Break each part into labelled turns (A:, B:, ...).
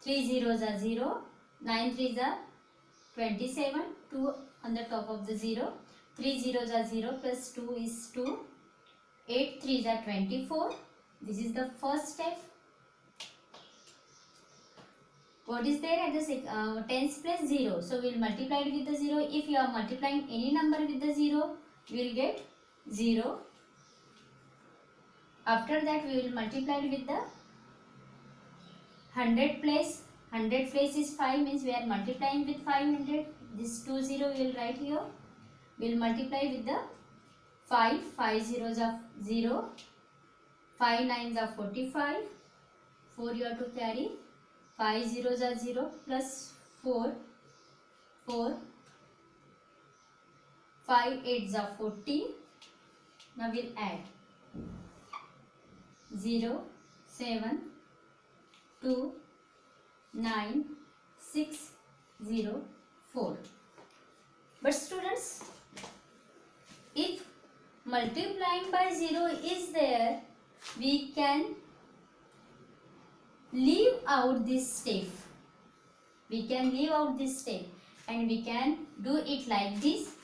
A: 3 zeros are 0, 9 threes are 27, 2 on the top of the 0, 3 zeros are 0 plus 2 is 2, 8 threes are 24. This is the first step. What is there at the tens place? 0. So we will multiply it with the 0. If you are multiplying any number with the 0, we will get 0. After that we will multiply it with the 100 place. 100 place is 5, means we are multiplying with 500. This 2 0 we will write here. We will multiply with the 5. 5 zeros are 0. 5 nines are 45. 4 you have to carry. 5 zeros are 0 plus 4. 4. 5 eights are 40. Now we will add 0, 7, 2, 9, 6, 0, 4. But students, if multiplying by 0 is there, we can leave out this step. We can leave out this step and we can do it like this.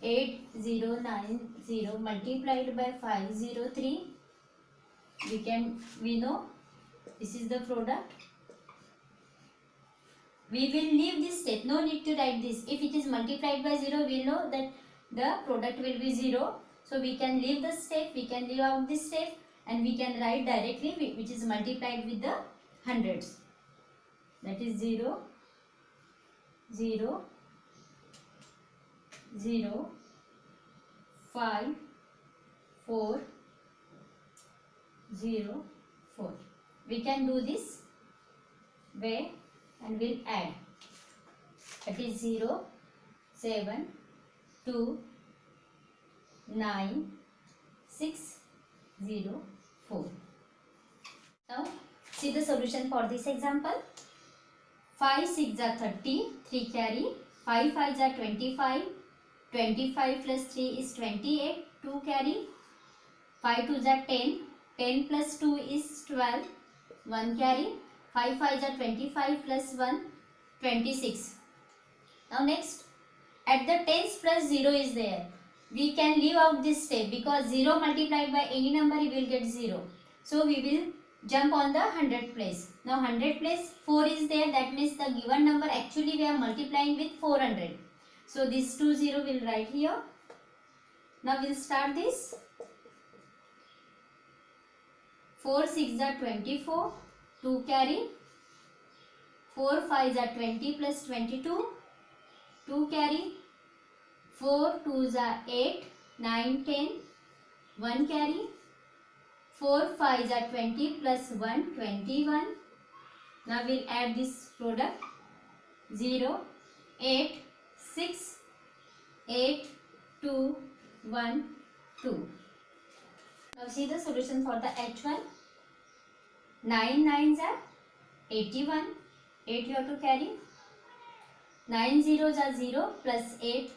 A: 8090 multiplied by 503. We know this is the product. We will leave this step. No need to write this. If it is multiplied by 0, we know that the product will be 0. So we can leave the step. We can leave out this step and we can write directly, which is multiplied with the hundreds. That is 0, 0, 0, 5, 4, 0, 4. We can do this way and we'll add. That is 0, 7, 2, 9, 6, 0, 4. Now see the solution for this example. 5 6 are 30, 3 carry. 5 5 are 25. 25 plus 3 is 28, 2 carry. 5 2s are 10. 10 plus 2 is 12, 1 carry. 5 5s are 25 plus 1, 26. Now next, at the tens plus 0 is there. We can leave out this step because 0 multiplied by any number you will get 0. So we will jump on the 100 place. Now 100 place 4 is there, that means the given number actually we are multiplying with 400. So this 2 0 will write here. Now we will start this. 4 6 are 24, 2 carry. 4 5 are 20 plus 22, 2 carry. 4 2s are 8, 9 10, 1 carry. 4 5s are 20 plus 1, 21. Now we will add this product. 0, 8, 6, 8, 2, 1, 2. Now see the solution for the H1. 9 nines are 81. 8 you have to carry. 9 zeros are 0 plus 8.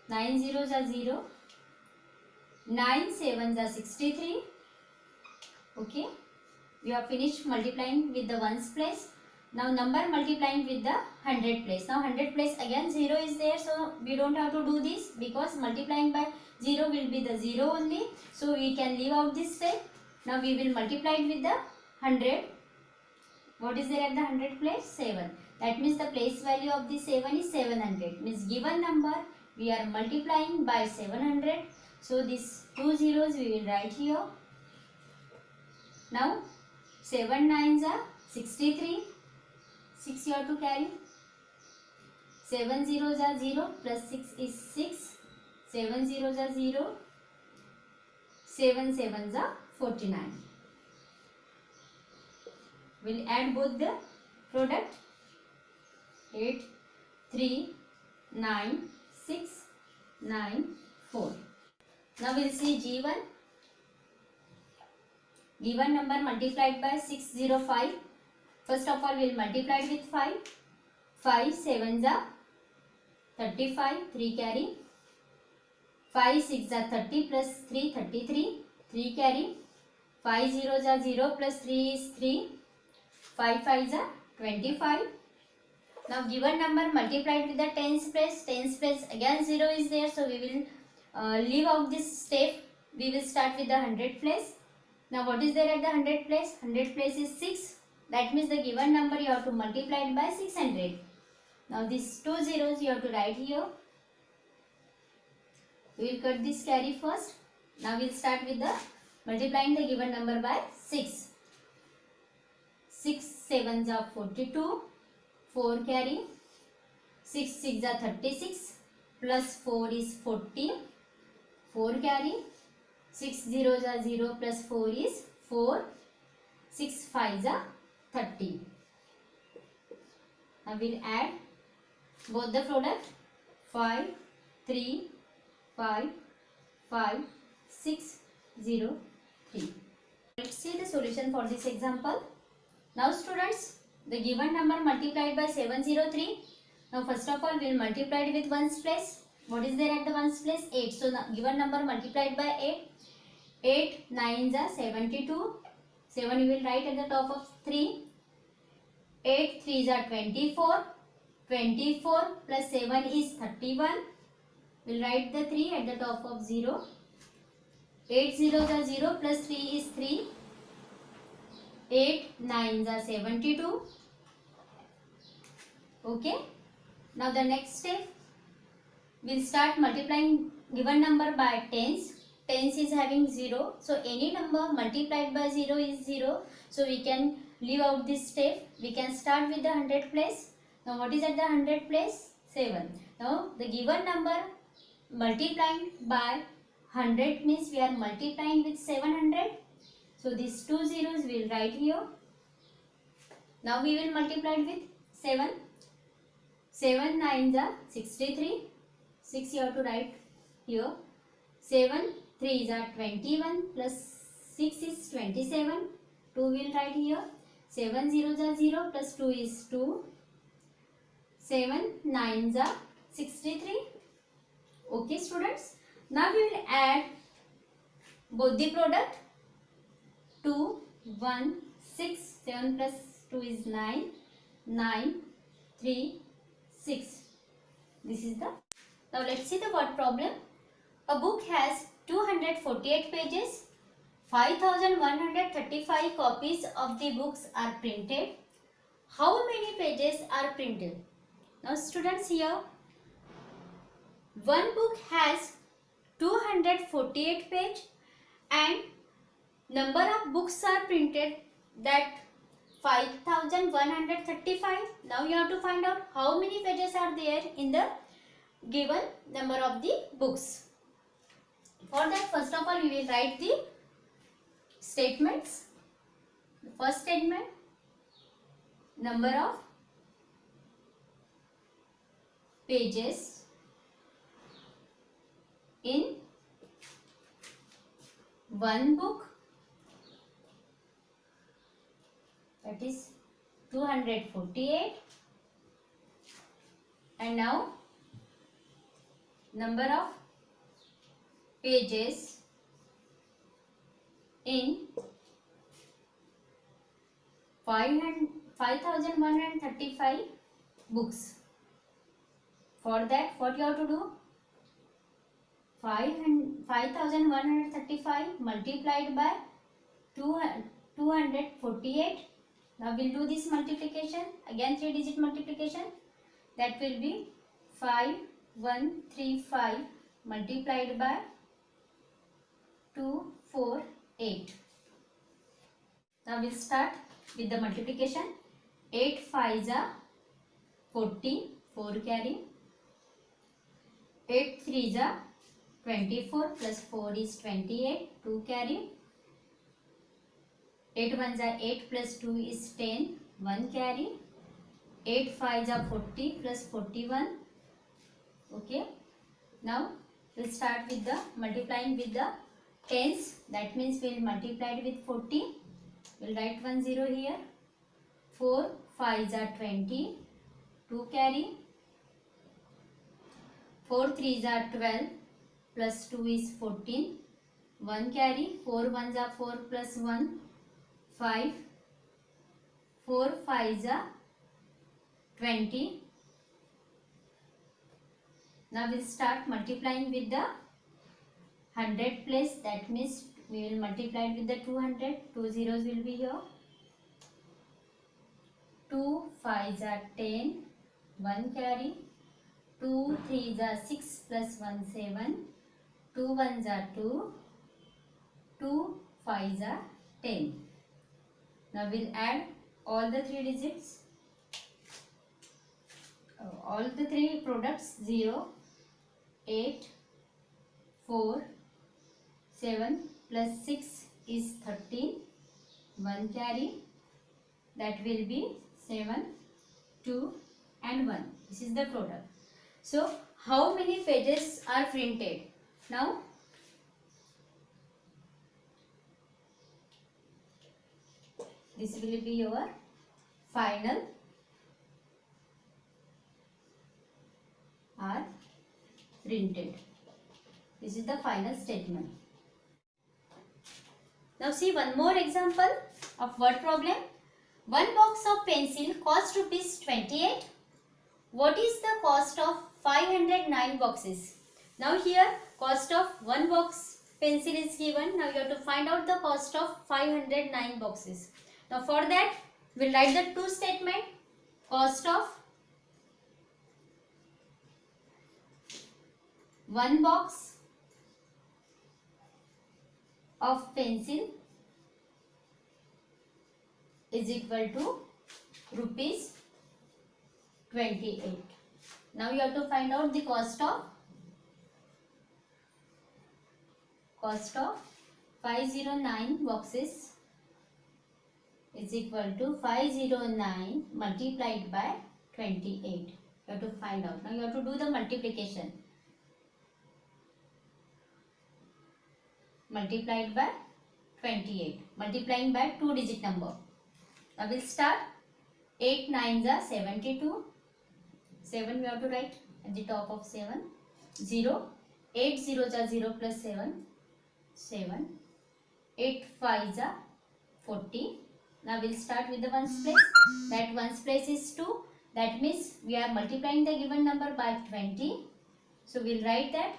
A: 9 zeros are 0. 9 sevens are 63. Okay. We have finished multiplying with the ones place. Now number multiplying with the 100 place. Now 100 place again 0 is there. So we don't have to do this because multiplying by 0 will be the 0 only. So we can leave out this step. Now we will multiply it with the 100. What is there at the 100 place? 7. That means the place value of the 7 is 700. Means given number we are multiplying by 700. So these 2 zeros we will write here. Now 7 nines are 63. 6 you have to carry. 7 zeros are 0 plus 6 is 6. 7 zeros are 0. 7 sevens are 49. We'll add both the product. 8, 3, 9, 6, 9, 4. Now we'll see G1. Given number multiplied by 605. First of all, we'll multiply it with 5. 5 sevens are 35. 3 carry. 5 6 are 30 plus 3 33. 3 carry. 5 zeros are 0 plus 3 is 3. 5 5s are 25. Now given number multiplied with the tens place, again 0 is there, so we will leave out this step. We will start with the 100 place. Now what is there at the 100 place? 100 place is 6. That means the given number you have to multiply it by 600. Now these two zeros you have to write here. We will cut this carry first. Now we will start with the multiplying the given number by 6. 6 7s are 42. 4 carry. 6 6 are 36. Plus 4 is 40. 4 carry. 6 zeros are 0 plus 4 is 4. 6 5s are 30. Now we will add both the product. 5 3 5 5 6 0 3. Let's see the solution for this example. Now students, the given number multiplied by 703. Now first of all we will multiply it with ones place. What is there at the ones place? 8. So the given number multiplied by 8. 8 9s are 72. 7 we will write at the top of 3. 8 3s are 24. 24 plus 7 is 31. We will write the 3 at the top of 0. 8 zeros are 0 plus 3 is 3. 8 9s are 72. Okay. Now the next step, we will start multiplying given number by tens. Tens is having 0. So any number multiplied by 0 is 0. So we can leave out this step. We can start with the 100 place. Now what is at the 100 place? 7. Now the given number multiplying by 100 means we are multiplying with 700. So these two zeros we will write here. Now we will multiply it with 7. 7 9s are 63. 6 you have to write here. 7 3s are 21 plus 6 is 27. 2 we will write here. 7 zeros are 0 plus 2 is 2. 7 9s are 63. Okay students. Now we will add both the product. 2 1 6. 7 plus 2 is 9. 9 3 6. This is the. Now let's see the word problem. A book has 248 pages. 5135 copies of the books are printed. How many pages are printed? Now students, here one book has 248 pages and number of books are printed, that 5135. Now you have to find out how many pages are there in the given number of the books. For that, first of all we will write the statements. The first statement, number of pages in one book, that is 248. And now number of pages in 5135 books. For that, what you have to do? 5135 multiplied by 248. Now we'll do this multiplication. Again 3-digit multiplication. That will be 5135 multiplied by 248. Now we'll start with the multiplication. 8 5s are 40. 4 carry. 8 3s are 24 plus 4 is 28. 2 carry. 8 1s are 8 plus 2 is 10. 1 carry. 8 5s are 40 plus 41. Okay. Now we'll start with the multiplying with the tens. That means we'll multiply it with 40. We'll write 1 0 here. 4 5s are 20. 2 carry. 4 3s are 12 plus 2 is 14. 1 carry. 4 1s are 4 plus 1 5. 4 5s are 20. Now we'll start multiplying with the 100 place. That means we will multiply it with the 200. 2 zeros will be here. 2 5s are 10. 1 carry. 2 3s are 6 plus 1 7. 2 1s are 2. 2 5s are 10. Now we'll add all the 3 digits. All the 3 products 0, 8, 4, 7 plus 6 is 13. 1 carry. That will be 7, 2 and 1. This is the product. So how many pages are printed? Now this will be your final are printed. This is the final statement. Now see one more example of word problem. One box of pencil cost rupees 28. What is the cost of 509 boxes? Now here cost of one box pencil is given. Now you have to find out the cost of 509 boxes. Now for that we will write the two statement. Cost of one box of pencil is equal to rupees 28. Now you have to find out the cost of 509 boxes is equal to 509 multiplied by 28. You have to find out. Now you have to do the multiplication. Multiplied by 28. Multiplying by 2 digit number. Now we'll start. 8 9s are 72. 7 we have to write at the top of 7. 0. 8 zeros are 0 plus 7. 7. 8 5s are 40. Now we'll start with the ones place. That ones place is 2. That means we are multiplying the given number by 20. So we'll write that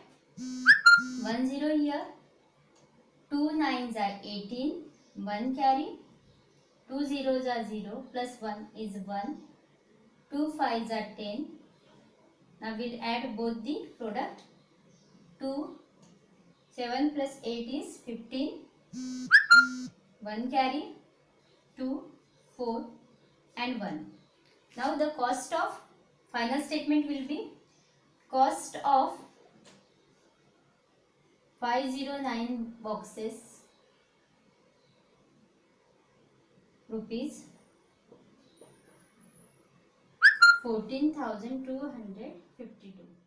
A: 1 0 here. 2 9s are 18. 1 carry. 2 zeros are 0 plus 1 is 1. 2 5s are 10. Now we'll add both the product. 2 7 plus 8 is 15. 1 carry. 2 4 and 1. Now the cost of final statement will be cost of 509 boxes rupees 14,252.